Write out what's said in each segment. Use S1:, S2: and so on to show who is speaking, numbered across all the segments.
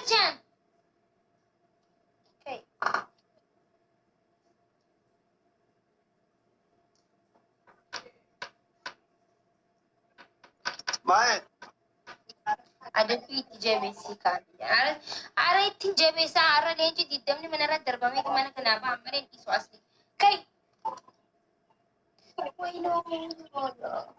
S1: Jan. Okay.
S2: Bye.
S1: Ada itu JBC kan. Ada itu JBC ada lenji di dalam ni mana ada terbang itu mana kenapa mana itu asli. Kai. Wah ini orang.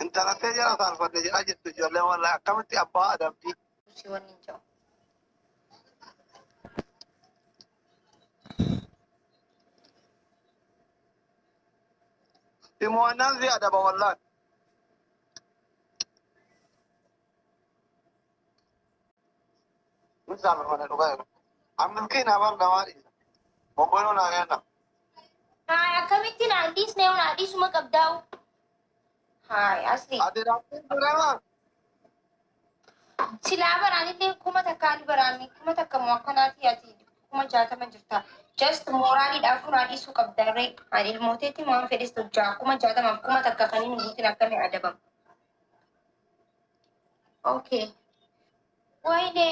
S2: انت لا تجرى صار فتجي اجت تجرى ولا كم تي ابا ادم تي
S1: Si Wanin Jauh.
S2: في موانا زيادة والله مثال من الغير عم كنا برنا مالي وقولنا هنا
S1: Hai, kami tidak hadis neon hadis semua kabdau. Hai, asli.
S2: ادي راتين برا
S1: Sila barani te kuma takali barani kuma takamu kanati ati kuma jata manjurta. Just morali dafu hadis su kabdare. Hari mote ti mau fedis tu ja kuma jata mam kuma takakani nubuti nakami ada bang. Okay. Why de?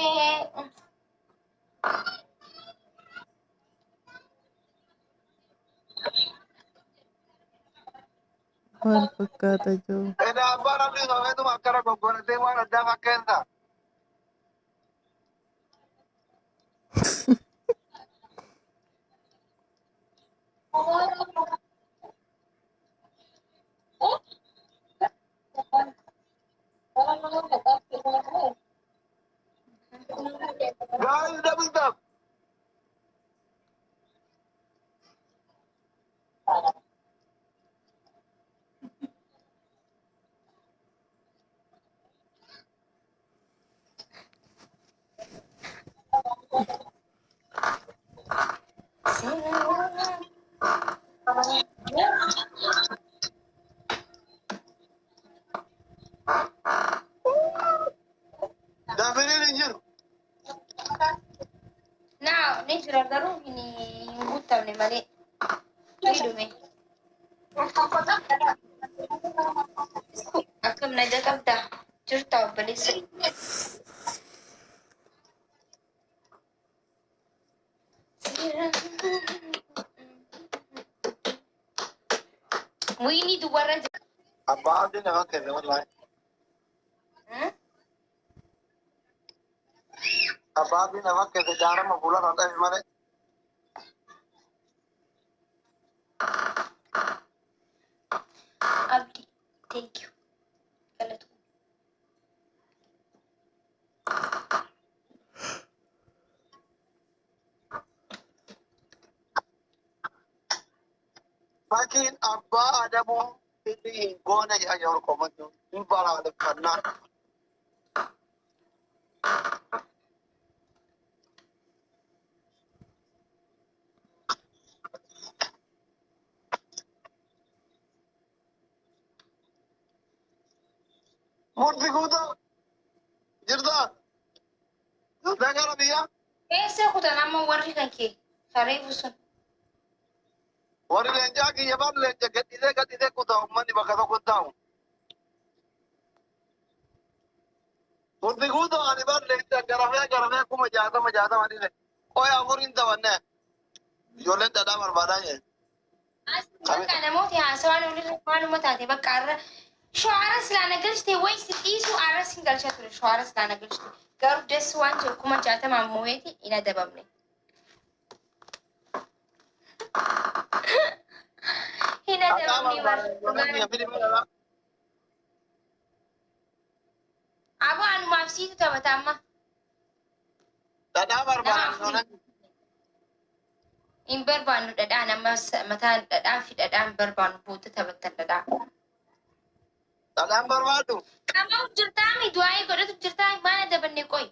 S3: Maal fakkaata jiru.
S2: اذا ابا ربي سويت ما كره بقول تي وانا دافع كندا قال دبل دب دافعين الجن
S1: Now, ni sudah taruh ini buta ni balik. Hidup ni. Aku menaja kabda. Cerita balik sih. Wini tu warna.
S2: ابا عبد الله كذا والله ابا عبد الله كذا جارا ما بولا ردا مالي
S1: Abdi, thank you. Kalau tu.
S2: لكن ابا ادمو اللي قونا يا يوركم انتم يبارا لكنا مرتي كودا جردا جردا كربيا
S1: Eh, saya aku tak nama warna kan ke. Hari busun.
S2: وري لنجاكي يبان لنجا قد إذا كودا أماني بكذا كودا مرتي كودا أنا بان لنجا كرفيا كوما جاتا ما جاتا ماني لك أوه أمورين توانا يولن تدا مربادا
S1: Asli kan mau tiang soal ulit mana mau tadi bakar. Suara selana gelste waste isu ara single chat suara selana gelste. Gar just one jo kuma jata mamu eti ina dabam ni. Ina dabam ni war. Abo anu mafsi tu tahu tamma.
S2: تدا مربادا
S1: In berbanu dada nama mata dada fit dada berbanu buta tabetan dada.
S2: تدا مربادو
S1: Kamu cerita mi dua ekor itu cerita mana dapat ni koi?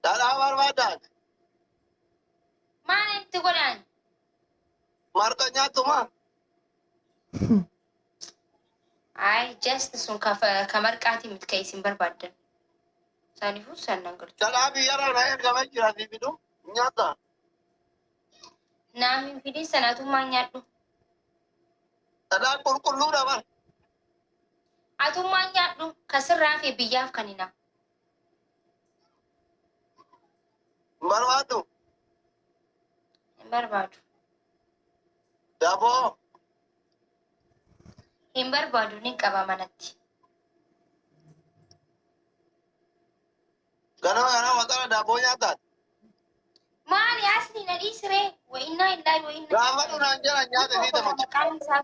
S2: تدا مربادا
S1: Mana itu kolan?
S2: مرتنيا توما
S1: Ay, just sun kamar kati mitkaisin barbadan. Sani fusan nanggur.
S2: تدا بيارا نايا كمان جراسي بدو نياتا
S1: Namin pili sana tu manyat tu.
S2: Dhadhaan qulqulluudha bar.
S1: Atummaan nyaadhu kasirraa fi biyyaaf kanina.
S2: Barbaaddu.
S1: Hin barbaadu.
S2: Daaboo.
S1: Hin barbaadu ni qaba manatti.
S2: Ganama waxana daaboo nyaataan.
S1: Maali asni na dhiisiree? Wa innaa illaahi wa innaa.
S2: Gaafa dhunaan jala nyaata ni dama.
S1: Maqaan isaa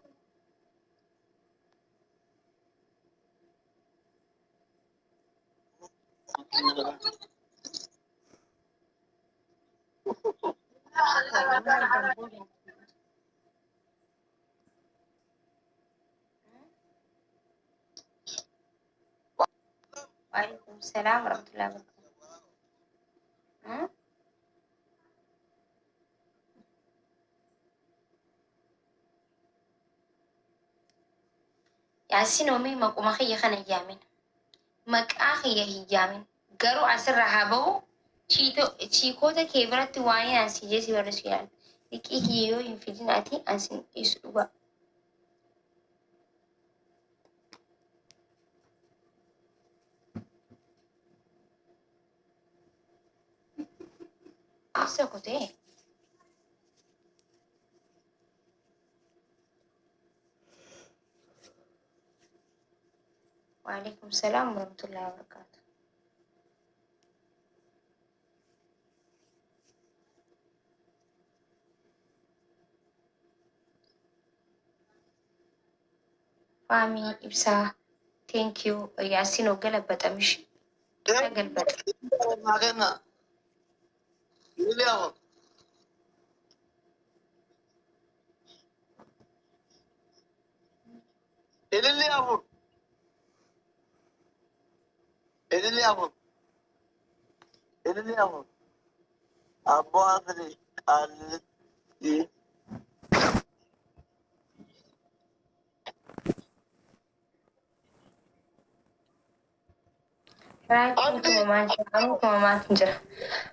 S1: وعليكم السلام ورحمة الله وبركاته. Yaasin oomii maquma kiyya kana iyaamin. Maqaa kiyya hiyyaamin. Garuu asirra haa ba'u chiikoota kee biratti waa'ee ansi jeesi barreessu yaala. Liqii kiyya yoo hin fidin ati ansin dhiisu dhugaa. Isa kutee. وعليكم السلام ورحمة الله وبركاته. فامي إبسا ثانك يو ياسين وقلبت أمشي قلبت.
S2: Maa kenna. Miliyaama. Ililli afur. Ililli afur. Ililli afur. Abboo asiri qaallitti.
S1: Anutu mama tinjira.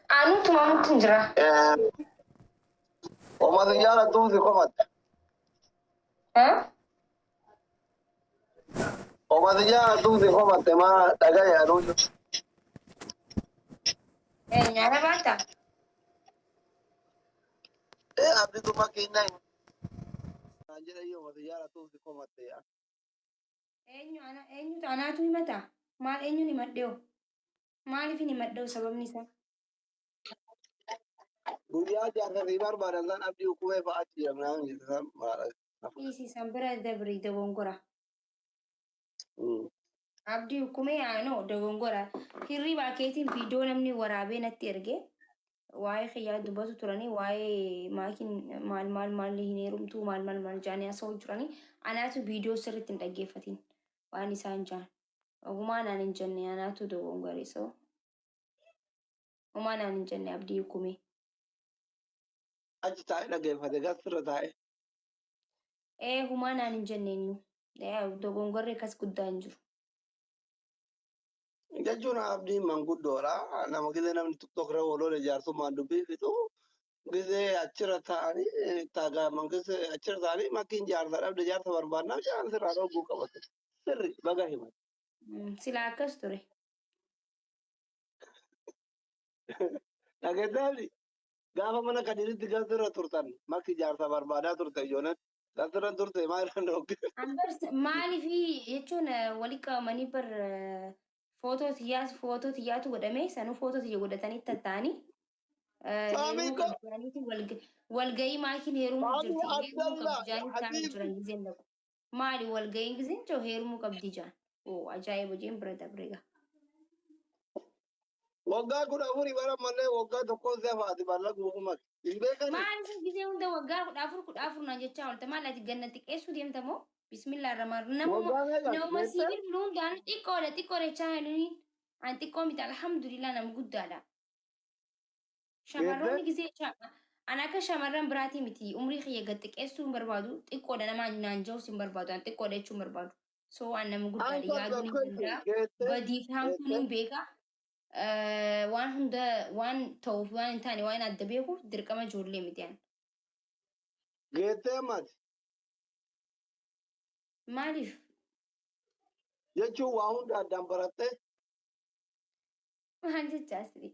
S1: Anutu mama tinjira.
S2: Omatu jaala tuuti kofatte. Omatu jaala tuuti kofatte maa dhagaye anuutu.
S1: Nyaata baata.
S2: Abditu makiinna hin. Naan jedhe iyyoo omatu jaala tuuti kofatte yaa.
S1: Eenyutu anaatu himata? Maal eenyuun himadheewu? Maaliif hin himadheewu sababni isaa?
S2: Guyyaa jaarsatii barbaadan san abdii hukumee fa'aatti jedhamnaan jedhan maadha.
S1: Dhiisisan bira dabrii dogongora. Abdii hukumee aanoo dogongora. Hirribaa keetiin viidiyoo namni waraabee natti erge. Waa'ee xiyyaa dubbatu turanii waa'ee maakiin maal hin heerumtuu maal jaanii haasa'uu jiranii anaatu viidiyoo sirriitti hin dhaggeeffatin waan isaan jaan. Ogumaa naan hin jenne anaatu dogongore so. Ogumaa naan hin jenne abdii hukumee.
S2: Achi taa'ee dhaggeeffate gasirra taa'ee.
S1: Humaa naan hin jenne eenyu. Dogongorri akkas guddaa hin jiru.
S2: Jechuun abdiin manguddoodha. Nama gisee namni tokko waloole jaarsummaan dubbii fixu gisee achirra taa'anii taagaaman gisee achirra taa'anii makkiin jaarsa dhabde jaarsa barbaannaa jaan sirraa dhogguu qabate. Sirri baga himan.
S1: Silaa akkas ture.
S2: Dhageessaafni gaafa mana kadiiritti gasirra turtan makki jaarsa barbaadaa turte ijoolleen gasirra turte maal irra dhogge.
S1: Maaliif jechuun walitti qabamanii bar footoo xiyyaatu godhame sanuu footoo xiyya godhatanii tatta'anii walgahii maakiin heerumuu jirti. Heerumuu qabdi jaanii taa'anii jiran gizeen dhaqu. Maali walgahiin gizeen jiru heerumuu qabdi jaan. Ajaa'iba jeen bira dabrega.
S2: Waggaa kudha afurii bara malee waggaa tokko sefaati mallaqa hukumati.
S1: Maaliif gizee hunda waggaa kudha afur naan jechaa oolte maal ati ganna xiqqeessuu deemta moo? Bismillah rahmaan nama sibiil hundaan xiqqoodha chaanaliin an xiqqoo miti alhamdulillah nama guddaadha. Shamarroonni gizee an akka shamarran biraatii miti umrii kiyya gad xiqqeessuu hin barbaadu xiqqoodha nama naan ja'us hin barbaadu an xiqqoodha jechuu hin barbaadu. So an nama guddaadha yaaduu ni danda'a badiif hankuun hin beeka. Waan hunda waan ta'uuf waan hin taane waan adda beekuuf dirqama ijoollee miti an.
S2: Geettee mati.
S1: Maaliif?
S2: jechuun waa hunda addaan barattee
S1: Maal jechaa asii?